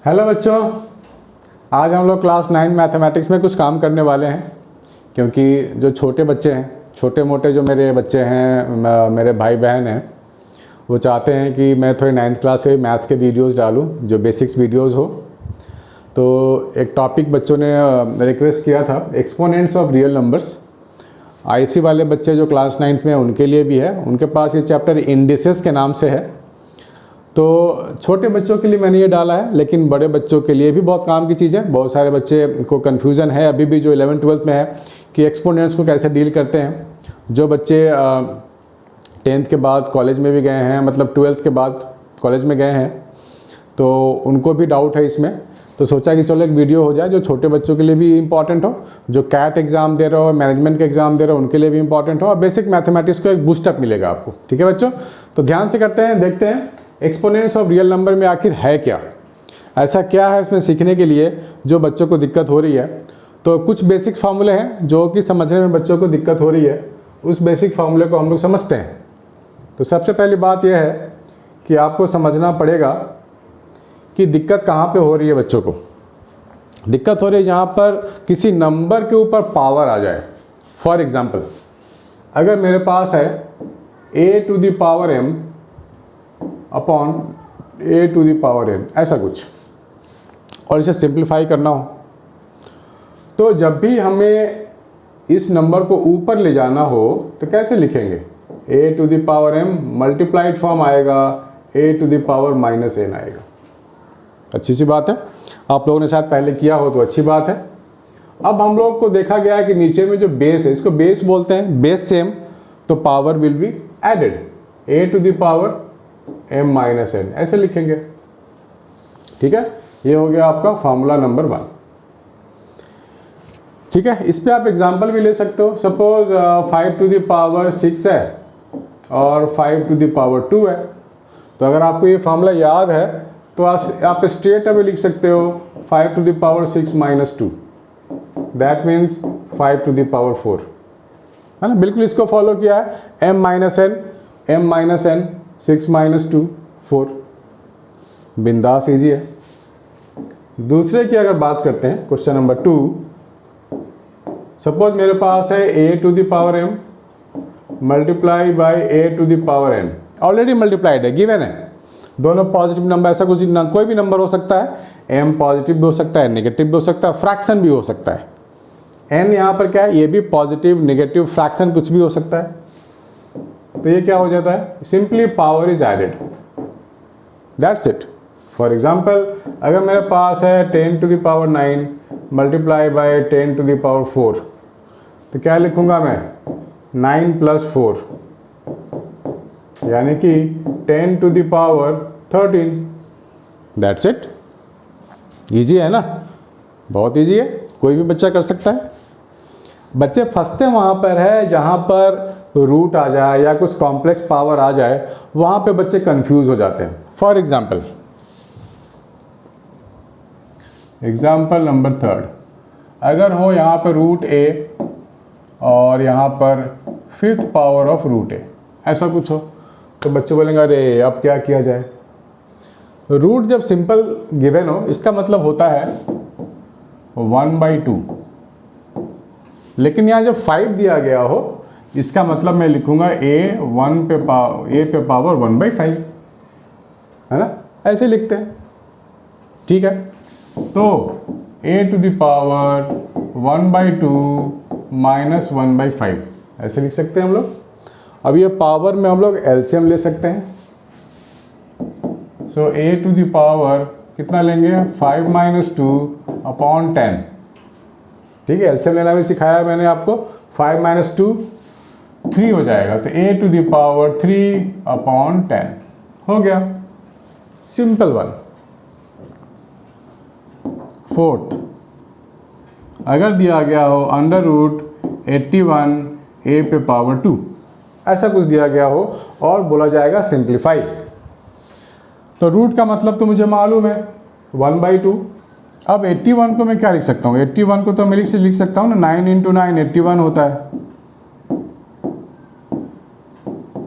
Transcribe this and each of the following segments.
Hello बच्चों, आज हम लोग क्लास 9 मैथमेटिक्स में कुछ काम करने वाले हैं। क्योंकि जो छोटे बच्चे हैं, छोटे मोटे जो मेरे बच्चे हैं, मेरे भाई बहन हैं, वो चाहते हैं कि मैं थोड़ी 9th क्लास से मैथ्स के वीडियोस डालूं जो बेसिक्स वीडियोस हो। तो एक टॉपिक बच्चों ने रिक्वेस्ट किया था, exponents of real numbers. IC वाले बच्चे जो क्लास 9th में हैं उनके लिए भी है, उनके पास ये चैप्टर इंडिसेस के नाम से है। तो छोटे बच्चों के लिए मैंने ये डाला है, लेकिन बड़े बच्चों के लिए भी बहुत काम की चीज़ है। बहुत सारे बच्चे को कन्फ्यूज़न है अभी भी जो 11th 12th में है कि एक्सपोनेंट्स को कैसे डील करते हैं। जो बच्चे 10th के बाद कॉलेज में भी गए हैं, मतलब 12th के बाद कॉलेज में गए हैं, तो उनको भी डाउट है इसमें। तो सोचा कि चलो एक वीडियो हो जाए जो छोटे बच्चों के लिए भी इम्पॉर्टेंट हो, जो कैट एग्ज़ाम दे रहे हो, मैनेजमेंट के एग्ज़ाम दे रहे हो, उनके लिए भी इम्पॉर्टेंट हो, और बेसिक मैथमेटिक्स को एक बूस्टअप मिलेगा आपको। ठीक है बच्चों, तो ध्यान से करते हैं, देखते हैं एक्सपोनेंट्स ऑफ रियल नंबर में आखिर है क्या, ऐसा क्या है इसमें सीखने के लिए जो बच्चों को दिक्कत हो रही है। तो कुछ बेसिक फार्मूले हैं जो कि समझने में बच्चों को दिक्कत हो रही है, उस बेसिक फार्मूले को हम लोग समझते हैं। तो सबसे पहली बात यह है कि आपको समझना पड़ेगा कि दिक्कत कहाँ पे हो रही है। बच्चों को दिक्कत हो रही है जहाँ पर किसी नंबर के ऊपर पावर आ जाए। फॉर एग्जाम्पल, अगर मेरे पास है a⁴m अपॉन a⁴n, ऐसा कुछ, और इसे सिंप्लीफाई करना हो, तो जब भी हमें इस नंबर को ऊपर ले जाना हो तो कैसे लिखेंगे? a⁴m मल्टीप्लाइड फॉर्म आएगा, a⁻−n आएगा। अच्छी सी बात है, आप लोगों ने शायद पहले किया हो तो अच्छी बात है। अब हम लोग को देखा गया है कि नीचे में जो बेस है, इसको बेस बोलते हैं, बेस सेम, तो power will be added, a⁻m−n ऐसे लिखेंगे। ठीक है, ये हो गया आपका फॉर्मूला नंबर 1। ठीक है, इस पे आप एग्जांपल भी ले सकते हो। सपोज 5⁶ है और 5⁻2 है, तो अगर आपको ये फॉर्मूला याद है तो आप स्ट्रेट अवे लिख सकते हो 5⁻6 - 2, दैट मीन्स 5⁴, है ना। बिल्कुल इसको फॉलो किया है, m-n 6 - 2 4, बिंदास ईजी है। दूसरे की अगर बात करते हैं, क्वेश्चन नंबर 2, सपोज मेरे पास है a⁴m multiply by a⁴n, already multiplied है, गिवन है, दोनों पॉजिटिव नंबर, ऐसा कुछ कोई भी नंबर हो सकता है, m पॉजिटिव भी हो सकता है, नेगेटिव भी हो सकता है, फ्रैक्शन भी हो सकता है। n यहाँ पर क्या है, ये भी पॉजिटिव, नेगेटिव, फ्रैक्शन कुछ भी हो सकता है। तो ये क्या हो जाता है, simply power is added, that's it. For example, अगर मेरे पास है 10⁹ मल्टीप्लाई बाई 10⁴, तो क्या लिखूंगा मैं, 9 + 4, यानी कि 10⁻13, दैट्स इट। ईजी है ना, बहुत ईजी है, कोई भी बच्चा कर सकता है। बच्चे फंसते वहाँ पर है जहाँ पर रूट आ जाए या कुछ कॉम्प्लेक्स पावर आ जाए, वहाँ पे बच्चे कंफ्यूज हो जाते हैं। फॉर एग्जाम्पल नंबर 3, अगर हो यहाँ पर √a और यहाँ पर 5th पावर ऑफ √a, ऐसा कुछ हो, तो बच्चे बोलेंगे अरे अब क्या किया जाए। रूट जब सिंपल गिवन हो, इसका मतलब होता है 1/2, लेकिन यहाँ जब 5 दिया गया हो, इसका मतलब मैं लिखूंगा a पे पावर 1/5, है ना, ऐसे लिखते हैं। ठीक है, तो a⁴ 1/2 - 1/5 ऐसे लिख सकते हैं हम लोग। अब ये पावर में हम लोग एलसीएम ले सकते हैं। सो a⁴ कितना लेंगे, 5 - 2 अपॉन 10। ठीक है, एलसीएम लेना भी सिखाया मैंने आपको। 5 - 2 3 हो जाएगा, तो a⁴ 3/10 हो गया, सिंपल वन। 4th, अगर दिया गया हो √81 a⁴2, ऐसा कुछ दिया गया हो और बोला जाएगा सिंप्लीफाई, तो रूट का मतलब तो मुझे मालूम है 1/2। अब 81 को मैं क्या लिख सकता हूँ, 81 को तो मैं लिख सकता हूँ ना, 9 × 9 81 होता है,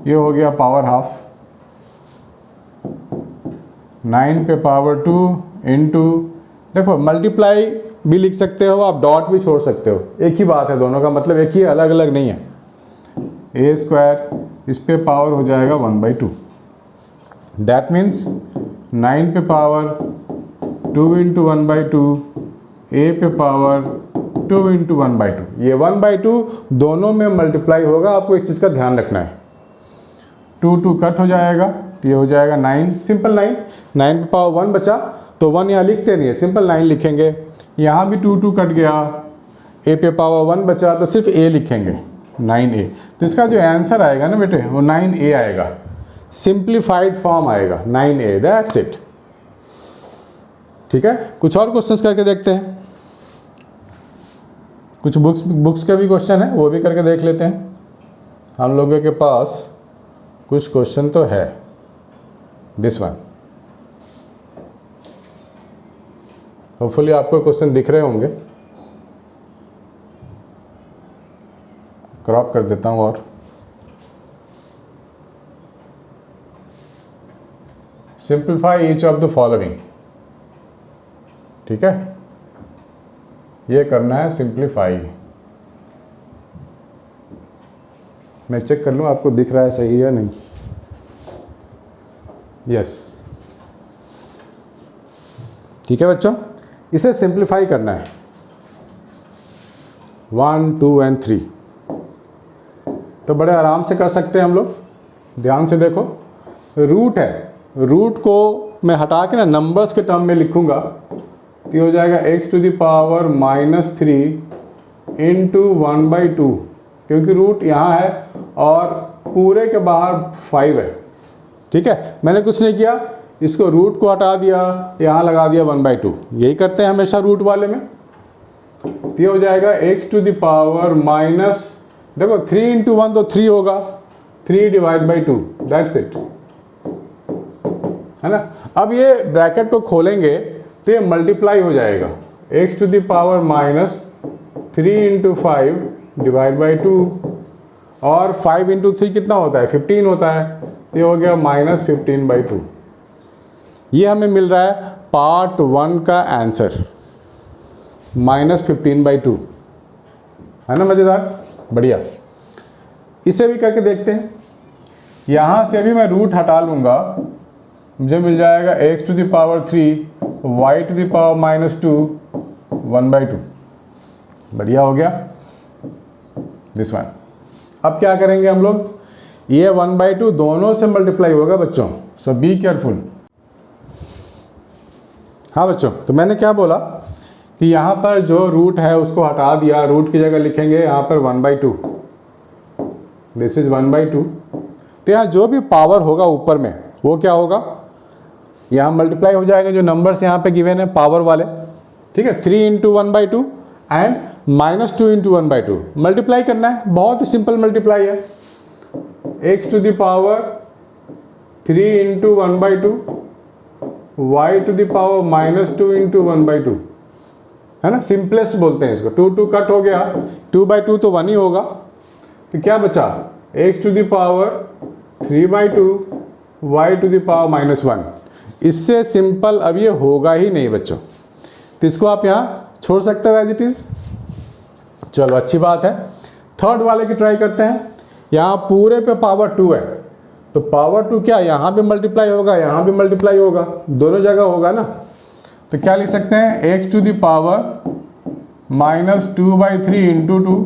ये हो गया पावर हाफ। 9 पे पावर 2 इंटू, देखो मल्टीप्लाई भी लिख सकते हो आप, डॉट भी छोड़ सकते हो, एक ही बात है, दोनों का मतलब एक ही है, अलग अलग नहीं है। ए स्क्वायर इस पे पावर हो जाएगा 1/2, दैट मीन्स 9 पे पावर 2 इंटू 1/2, ए पे पावर 2 इंटू 1/2। ये 1/2 दोनों में मल्टीप्लाई होगा, आपको इस चीज़ का ध्यान रखना है। 2 कट हो जाएगा तो ये हो जाएगा 9, सिंपल 9, 9 पे पावर 1 बचा तो 1 यहाँ लिखते नहीं है, सिंपल 9 लिखेंगे। यहाँ भी 2 कट गया, ए पे पावर 1 बचा तो सिर्फ ए लिखेंगे, 9a। तो इसका जो आंसर आएगा ना बेटे वो 9a आएगा, सिंप्लीफाइड फॉर्म आएगा 9a, दैट्स इट। ठीक है, कुछ और क्वेश्चंस करके देखते हैं, कुछ बुक्स के भी क्वेश्चन है वो भी करके देख लेते हैं। हम लोगों के पास कुछ क्वेश्चन तो है, दिस वन, होपफुली आपको क्वेश्चन दिख रहे होंगे, क्रॉप कर देता हूँ और simplify each of the following. ठीक है, ये करना है सिंप्लीफाई। मैं चेक कर लूँ आपको दिख रहा है सही या नहीं। यस, ठीक है बच्चों, इसे सिंप्लीफाई करना है 1, 2 एंड 3। तो बड़े आराम से कर सकते हैं हम लोग, ध्यान से देखो। रूट है, रूट को मैं हटा के ना नंबर्स के टर्म में लिखूंगा तो ये हो जाएगा x to the power -3 into 1/2, क्योंकि रूट यहाँ है और पूरे के बाहर 5 है। ठीक है, मैंने कुछ नहीं किया, इसको रूट को हटा दिया, यहाँ लगा दिया 1/2, यही करते हैं हमेशा रूट वाले में। तो ये हो जाएगा x to the power minus, देखो 3 इंटू 1 तो 3 होगा, 3/2, दैट्स इट, है ना। अब ये ब्रैकेट को खोलेंगे तो ये मल्टीप्लाई हो जाएगा, x to the power -3 into 5/2, और 5 इंटू 3 कितना होता है, 15 होता है, तो ये हो गया -15/2। ये हमें मिल रहा है पार्ट 1 का आंसर, -15/2, है ना, मज़ेदार, बढ़िया। इसे भी करके देखते हैं, यहाँ से भी मैं रूट हटा लूँगा, मुझे मिल जाएगा x to the power 3 y to the power -2 1/2, बढ़िया हो गया दिस वन। अब क्या करेंगे हम लोग, ये 1/2 दोनों से मल्टीप्लाई होगा बच्चों, सो बी केयरफुल। हाँ बच्चों, तो मैंने क्या बोला कि यहाँ पर जो रूट है उसको हटा दिया, रूट की जगह लिखेंगे यहाँ पर 1/2, दिस इज 1/2। तो यहाँ जो भी पावर होगा ऊपर में वो क्या होगा, यहाँ मल्टीप्लाई हो जाएगा, जो नंबर्स यहाँ पे गिवन है पावर वाले। ठीक है, 3 इंटू 1/2 एंड -2 इंटू 1/2 मल्टीप्लाई करना है, बहुत ही सिंपल मल्टीप्लाई है। x to the power 3 into 1/2 y to the power -2 into 1/2, है ना, सिंपलेस्ट बोलते हैं इसको। 2 कट हो गया, 2/2 तो 1 ही होगा, तो क्या बचा, x to the power 3/2 y to the power -1। इससे सिंपल अब ये होगा ही नहीं बच्चों, तो इसको आप यहाँ छोड़ सकते हो एज इट इज। चलो अच्छी बात है, थर्ड वाले की ट्राई करते हैं। यहाँ पूरे पे पावर 2 है, तो पावर 2 क्या यहाँ भी मल्टीप्लाई होगा, यहाँ भी मल्टीप्लाई होगा, दोनों जगह होगा ना। तो क्या लिख सकते हैं, x to the power -2/3 into 2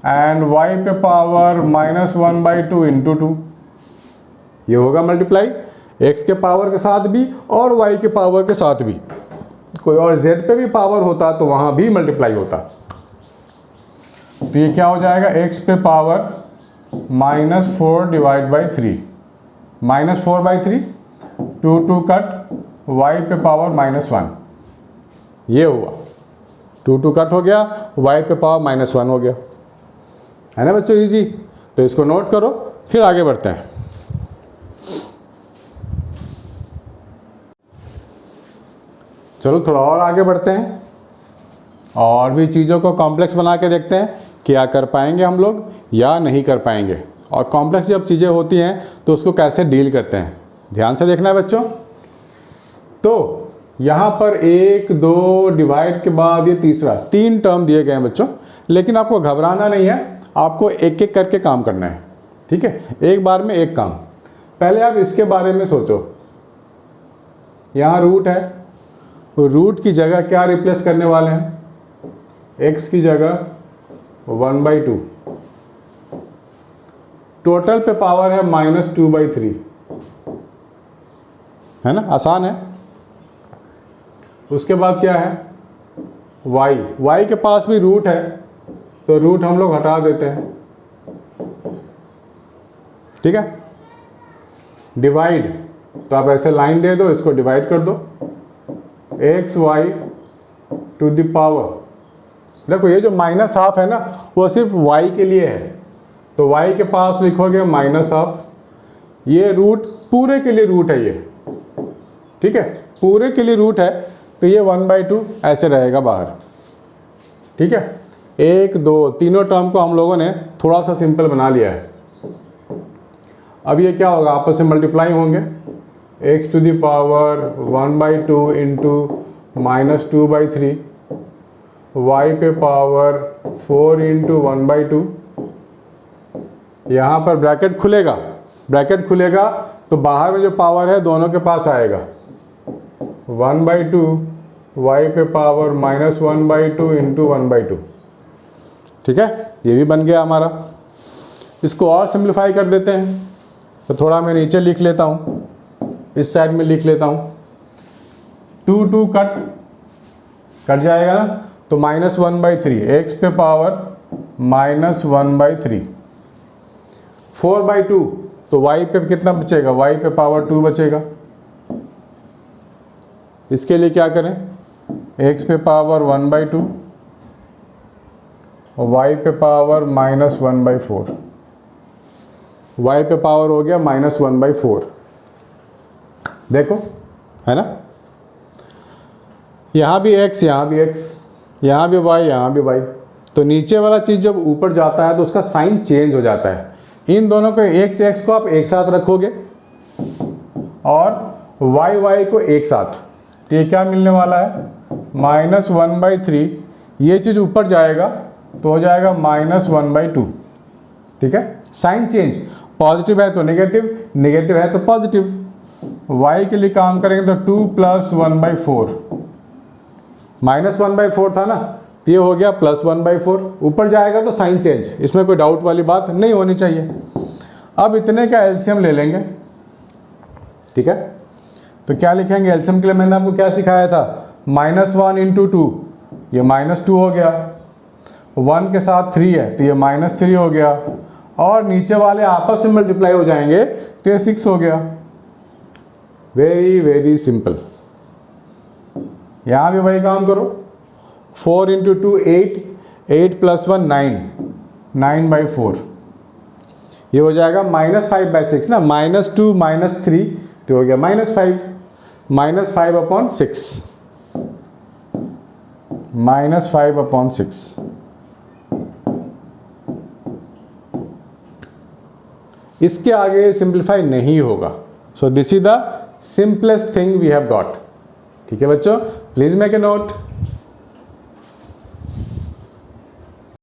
and y पे पावर -1/2 इंटू 2, ये होगा मल्टीप्लाई x के पावर के साथ भी और y के पावर के साथ भी। कोई और z पे भी पावर होता तो वहाँ भी मल्टीप्लाई होता। तो ये क्या हो जाएगा, x पे पावर -4/3, -4/3, 2 कट, y पे पावर -1, ये हुआ, 2 कट हो गया, y पे पावर -1 हो गया, है ना बच्चों, इजी। तो इसको नोट करो, फिर आगे बढ़ते हैं। चलो थोड़ा और आगे बढ़ते हैं और भी चीज़ों को कॉम्प्लेक्स बना के देखते हैं, क्या कर पाएंगे हम लोग या नहीं कर पाएंगे, और कॉम्प्लेक्स जब चीज़ें होती हैं तो उसको कैसे डील करते हैं। ध्यान से देखना है बच्चों। तो यहाँ पर 1 2 डिवाइड के बाद ये तीसरा, 3 टर्म दिए गए हैं बच्चों, लेकिन आपको घबराना नहीं है, आपको एक एक करके काम करना है, ठीक है, एक बार में एक काम। पहले आप इसके बारे में सोचो, यहाँ रूट है, तो रूट की जगह क्या रिप्लेस करने वाले हैं, x की जगह 1/2, टोटल पे पावर है -2/3, है ना, आसान है। उसके बाद क्या है, y के पास भी रूट है, तो रूट हम लोग हटा देते हैं, ठीक है। डिवाइड, तो आप ऐसे लाइन दे दो, इसको डिवाइड कर दो, xy टू द पावर, देखो ये जो -½ है ना, वो सिर्फ y के लिए है, तो y के पास लिखोगे -½ ये रूट पूरे के लिए रूट है ये, ठीक है, पूरे के लिए रूट है, तो ये 1/2 ऐसे रहेगा बाहर, ठीक है। 1 2 तीनों टर्म को हम लोगों ने थोड़ा सा सिंपल बना लिया है। अब ये क्या होगा, आपस में मल्टीप्लाई होंगे, x to the power 1/2 into -2/3, y पे पावर 4 इंटू 1/2, यहाँ पर ब्रैकेट खुलेगा, तो बाहर में जो पावर है दोनों के पास आएगा, 1/2 y पे पावर -1/2 इंटू 1/2, ठीक है, ये भी बन गया हमारा। इसको और सिंप्लीफाई कर देते हैं, तो थोड़ा मैं नीचे लिख लेता हूँ, इस साइड में लिख लेता हूँ, 2 2 कट जाएगा ना, तो -1/3, x पे पावर -1/3, 4/2, तो y पे कितना बचेगा, y पे पावर 2 बचेगा। इसके लिए क्या करें, x पे पावर 1/2 और y पे पावर -1/4, y पे पावर हो गया -1/4, देखो, है ना, यहाँ भी x, यहाँ भी x, यहाँ भी y, यहाँ भी y, तो नीचे वाला चीज़ जब ऊपर जाता है तो उसका साइन चेंज हो जाता है। इन दोनों को x को आप एक साथ रखोगे और y को एक साथ, तो ये क्या मिलने वाला है, -1/3, ये चीज़ ऊपर जाएगा तो हो जाएगा -1/2, ठीक है, साइन चेंज, पॉजिटिव है तो नेगेटिव, नेगेटिव है तो पॉजिटिव। y के लिए काम करेंगे तो 2 + 1/4, -1/4 था ना, तो ये हो गया +1/4, ऊपर जाएगा तो साइन चेंज, इसमें कोई डाउट वाली बात नहीं होनी चाहिए। अब इतने का एलसीएम ले लेंगे, ठीक है, तो क्या लिखेंगे एलसीएम के लिए, मैंने आपको क्या सिखाया था, -1 × 2, ये -2 हो गया, 1 के साथ 3 है तो ये -3 हो गया, और नीचे वाले आपस में मल्टीप्लाई हो जाएंगे तो ये 6 हो गया। Very very simple. यहाँ भी वही काम करो, 4 × 2 8, 8 + 1 9, 9/4, ये हो जाएगा -5/6 ना, -2 -3 तो हो गया -5, -5/6, -5/6। इसके आगे सिंप्लीफाई नहीं होगा। So this is the simplest thing we have got, ठीक है बच्चों, प्लीज मेक ए नोट।